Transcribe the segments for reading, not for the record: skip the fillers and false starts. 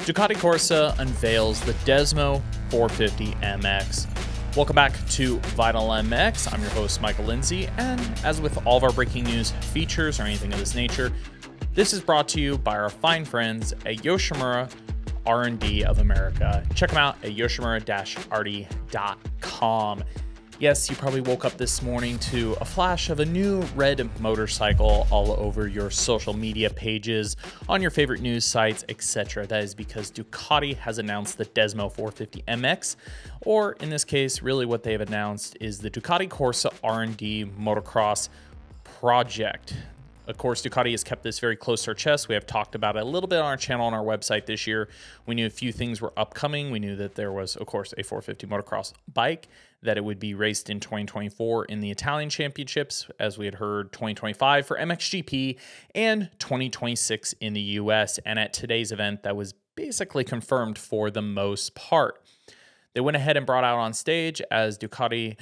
Ducati Corse unveils the Desmo450 MX. Welcome back to Vital MX. I'm your host, Michael Lindsay, and as with all of our breaking news, features, or anything of this nature, this is brought to you by our fine friends at Yoshimura R&D of America. Check them out at yoshimura-rd.com. Yes, you probably woke up this morning to a flash of a new red motorcycle all over your social media pages, on your favorite news sites, etc. That is because Ducati has announced the Desmo450 MX, or in this case, really what they've announced is the Ducati Corse R&D Motocross project. Of course, Ducati has kept this very close to our chest. We have talked about it a little bit on our channel on our website this year. We knew a few things were upcoming. We knew that there was, of course, a 450 motocross bike, that it would be raced in 2024 in the Italian Championships, as we had heard 2025 for MXGP, and 2026 in the US. And at today's event, that was basically confirmed for the most part. They went ahead and brought out on stage as Ducati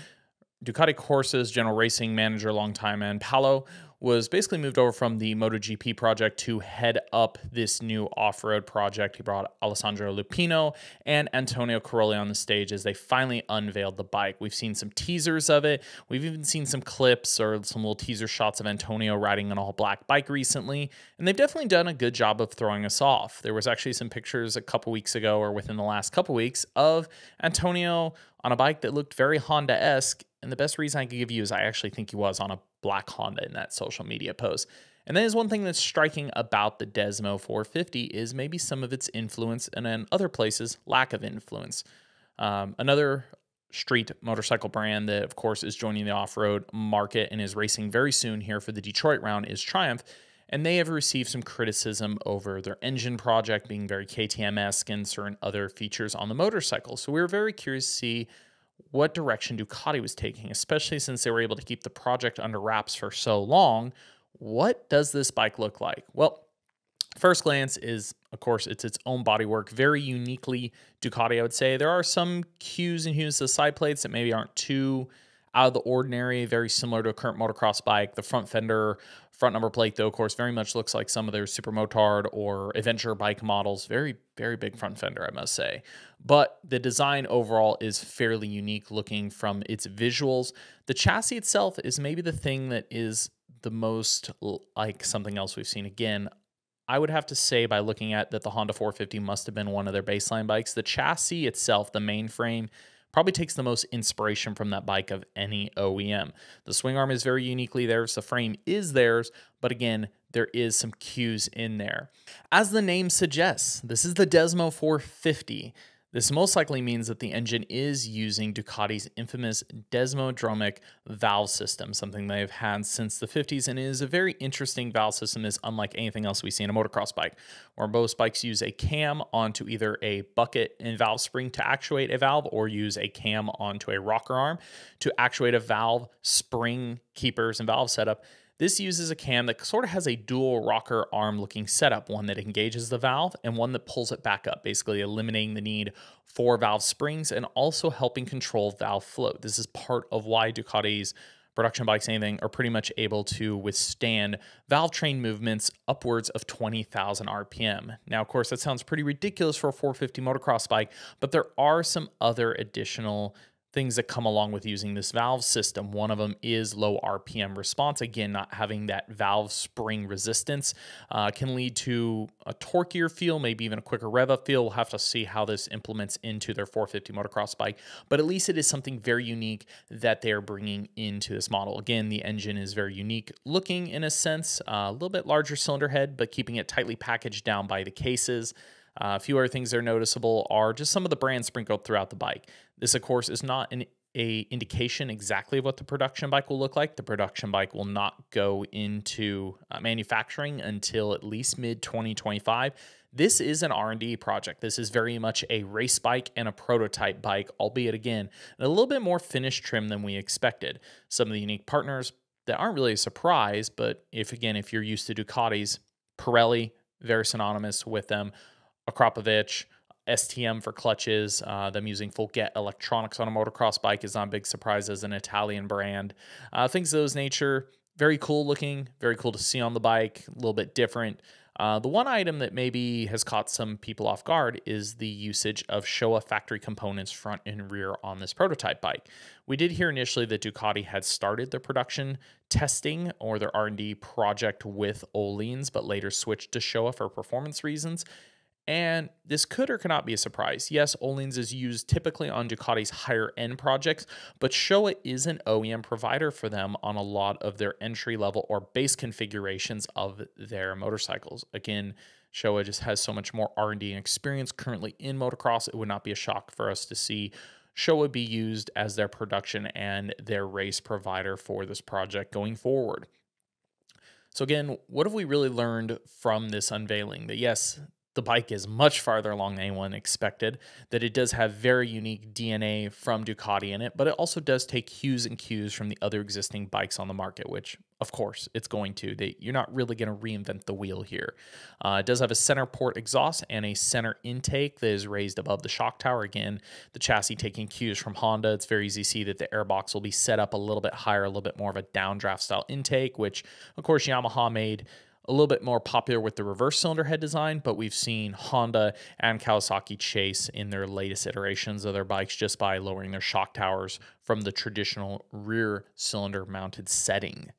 Corse's general racing manager, longtime man Paolo, was basically moved over from the MotoGP project to head up this new off-road project. He brought Alessandro Lupino and Antonio Caroli on the stage as they finally unveiled the bike. We've seen some teasers of it. We've even seen some clips or some little teaser shots of Antonio riding an all-black bike recently, and they've definitely done a good job of throwing us off. There was actually some pictures a couple weeks ago, or within the last couple weeks, of Antonio on a bike that looked very Honda-esque, and the best reason I could give you is I actually think he was on a black Honda in that social media post. And that is one thing that's striking about the Desmo450 is maybe some of its influence, and in other places, lack of influence. Another street motorcycle brand that, of course, is joining the off-road market and is racing very soon here for the Detroit round is Triumph, and they have received some criticism over their engine project being very KTM-esque and certain other features on the motorcycle. So we were very curious to see what direction Ducati was taking, especially since they were able to keep the project under wraps for so long. What does this bike look like? Well, first glance is, of course, it's its own bodywork, very uniquely Ducati, I would say. There are some cues and hues to the side plates that maybe aren't too out of the ordinary, very similar to a current motocross bike. The front fender, front number plate, though, of course, very much looks like some of their Super Motard or Adventure bike models. Very, very big front fender, I must say. But the design overall is fairly unique looking from its visuals. The chassis itself is maybe the thing that is the most like something else we've seen. Again, I would have to say, by looking at that, the Honda 450 must have been one of their baseline bikes. The chassis itself, the main frame, probably takes the most inspiration from that bike of any OEM. The swing arm is very uniquely theirs. The frame is theirs, but again, there is some cues in there. As the name suggests, this is the Desmo450. This most likely means that the engine is using Ducati's infamous Desmodromic valve system, something they've had since the 50s, and is a very interesting valve system that's unlike anything else we see in a motocross bike, where most bikes use a cam onto either a bucket and valve spring to actuate a valve, or use a cam onto a rocker arm to actuate a valve, spring keepers, and valve setup. This uses a cam that sort of has a dual rocker arm looking setup, one that engages the valve and one that pulls it back up, basically eliminating the need for valve springs and also helping control valve float. This is part of why Ducati's production bikes, anything, are pretty much able to withstand valve train movements upwards of 20,000 RPM. Now, of course, that sounds pretty ridiculous for a 450 motocross bike, but there are some other additional things that come along with using this valve system. One of them is low RPM response. Again, not having that valve spring resistance can lead to a torquier feel, maybe even a quicker rev up feel. We'll have to see how this implements into their 450 motocross bike, but at least it is something very unique that they are bringing into this model. Again, the engine is very unique looking in a sense, a little bit larger cylinder head, but keeping it tightly packaged down by the cases. A few other things that are noticeable are just some of the brands sprinkled throughout the bike. This, of course, is not an indication exactly of what the production bike will look like. The production bike will not go into manufacturing until at least mid-2025. This is an R&D project. This is very much a race bike and a prototype bike, albeit, again, a little bit more finished trim than we expected. Some of the unique partners that aren't really a surprise, but if you're used to Ducati's, Pirelli, very synonymous with them, Akrapovic, STM for clutches, them using full get electronics on a motocross bike is not a big surprise as an Italian brand. Things of those nature, very cool looking, very cool to see on the bike, a little bit different. The one item that maybe has caught some people off guard is the usage of Showa factory components front and rear on this prototype bike. We did hear initially that Ducati had started their production testing or their R&D project with Öhlins, but later switched to Showa for performance reasons. And this could or could not be a surprise. Yes, Öhlins is used typically on Ducati's higher end projects, but Showa is an OEM provider for them on a lot of their entry level or base configurations of their motorcycles. Again, Showa just has so much more R&D and experience currently in motocross. It would not be a shock for us to see Showa be used as their production and their race provider for this project going forward. So again, what have we really learned from this unveiling? That yes, the bike is much farther along than anyone expected, that it does have very unique DNA from Ducati in it, but it also does take hues and cues from the other existing bikes on the market, which, of course, it's going to. You're not really going to reinvent the wheel here. It does have a center port exhaust and a center intake that is raised above the shock tower. Again, the chassis taking cues from Honda. It's very easy to see that the airbox will be set up a little bit higher, a little bit more of a downdraft style intake, which, of course, Yamaha made a little bit more popular with the reverse cylinder head design, but we've seen Honda and Kawasaki chase in their latest iterations of their bikes just by lowering their shock towers from the traditional rear cylinder mounted setting.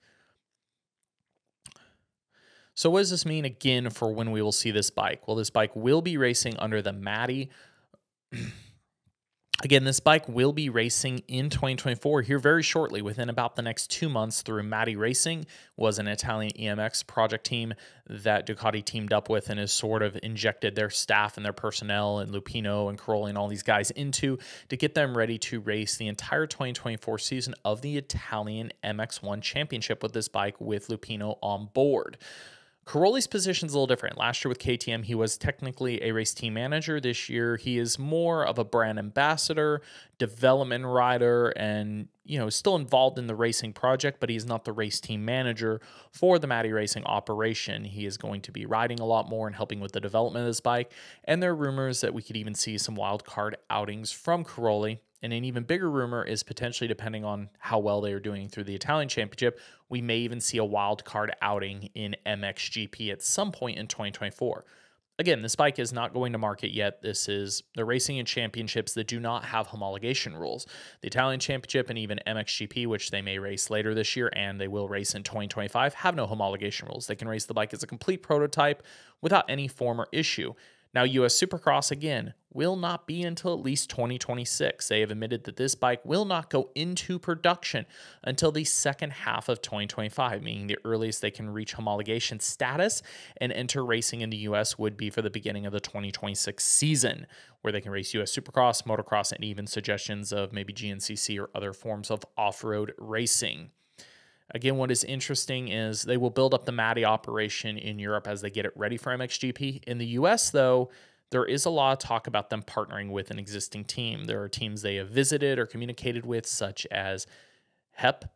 So what does this mean again for when we will see this bike? Well, this bike will be racing under the Matti. Again, this bike will be racing in 2024 here very shortly, within about the next 2 months, through Matti Racing. Was an Italian EMX project team that Ducati teamed up with and has sort of injected their staff and their personnel and Lupino and Caroli and all these guys into to get them ready to race the entire 2024 season of the Italian MX1 Championship with this bike with Lupino on board. Caroli's position is a little different. Last year with KTM, he was technically a race team manager. This year, he is more of a brand ambassador, development rider, and still involved in the racing project, but he's not the race team manager for the Matti Racing operation. He is going to be riding a lot more and helping with the development of this bike. And there are rumors that we could even see some wild card outings from Caroli. And an even bigger rumor is potentially, depending on how well they are doing through the Italian Championship, we may even see a wild card outing in MXGP at some point in 2024. Again, this bike is not going to market yet. They're racing in championships that do not have homologation rules. The Italian Championship and even MXGP, which they may race later this year and they will race in 2025, have no homologation rules. They can race the bike as a complete prototype without any form or issue. Now, US Supercross, again, will not be until at least 2026. They have admitted that this bike will not go into production until the second half of 2025, meaning the earliest they can reach homologation status and enter racing in the US would be for the beginning of the 2026 season, where they can race US Supercross, motocross, and even suggestions of maybe GNCC or other forms of off-road racing. Again, what is interesting is they will build up the Matti operation in Europe as they get it ready for MXGP. In the US, though, there is a lot of talk about them partnering with an existing team. There are teams they have visited or communicated with, such as HEP,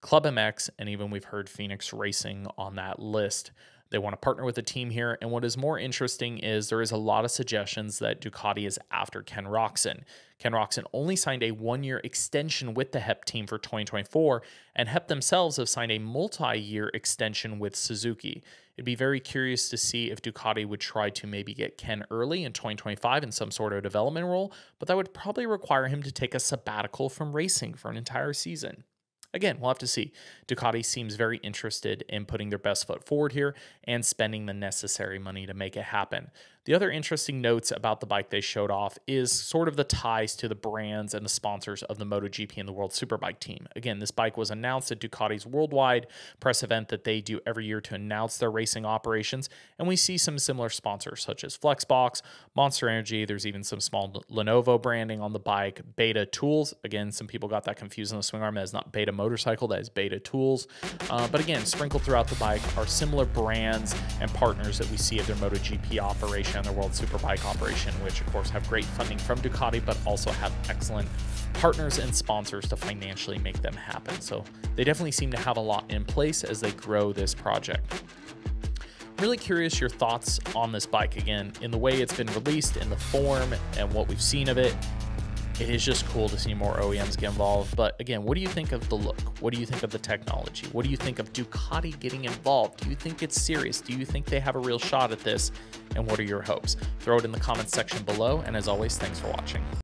Club MX, and even we've heard Phoenix Racing on that list. They want to partner with a team here. And what is more interesting is there is a lot of suggestions that Ducati is after Ken Roczen. Ken Roczen only signed a one-year extension with the HEP team for 2024, and HEP themselves have signed a multi-year extension with Suzuki. It'd be very curious to see if Ducati would try to maybe get Ken early in 2025 in some sort of development role, but that would probably require him to take a sabbatical from racing for an entire season. Again, we'll have to see. Ducati seems very interested in putting their best foot forward here and spending the necessary money to make it happen. The other interesting notes about the bike they showed off is sort of the ties to the brands and the sponsors of the MotoGP and the World Superbike team. Again, this bike was announced at Ducati's worldwide press event that they do every year to announce their racing operations, and we see some similar sponsors such as Flexbox, Monster Energy. There's even some small Lenovo branding on the bike, Beta Tools. Again, some people got that confused on the swing arm. That is not Beta Motorcycle, that is Beta Tools. But again, sprinkled throughout the bike are similar brands and partners that we see of their MotoGP operation and their World Superbike operation, which of course have great funding from Ducati, but also have excellent partners and sponsors to financially make them happen. So they definitely seem to have a lot in place as they grow this project. Really curious your thoughts on this bike, again, in the way it's been released, in the form, and what we've seen of it. it is just cool to see more OEMs get involved. But again, what do you think of the look? What do you think of the technology? What do you think of Ducati getting involved? Do you think it's serious? Do you think they have a real shot at this? And what are your hopes? Throw it in the comments section below. And as always, thanks for watching.